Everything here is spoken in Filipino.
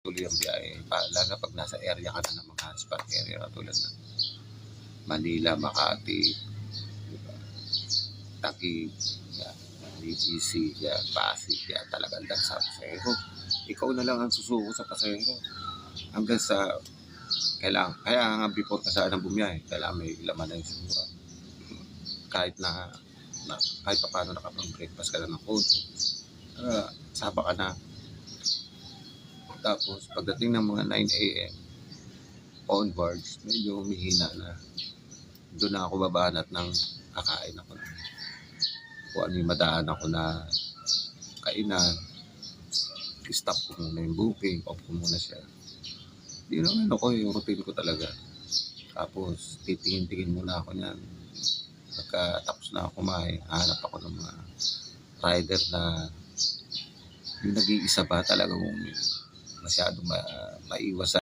tuloy ang biyahe, lalo pag nasa area ka na ng mga hotspot area katulad ng Manila, Makati, diba? Taguig, yan, BGC, yan, Pasig, yan, talagang lang sa pasahero. Ikaw na lang ang susuko sa pasahero. Hanggang sa, kaya nga before ka saan ang bumiyahe, kailangan may laman na yung sigura. Kahit kahit pa paano nakapag-breakfast ka na ng konti. Sapa ka na. Tapos, pagdating ng mga 9 a.m. onwards, medyo humihina na. Doon na ako babanat ng kakain ako na. Kung ano yung madaan ako na kainan, stop ko muna yung booking, off ko muna siya. Yun ang yung routine ko talaga. Tapos, titingin-tingin muna ako niyan. Pagkatapos na ako kumain, hanap ako ng mga rider na yung nag-iisa ba talagang masyadong maiwas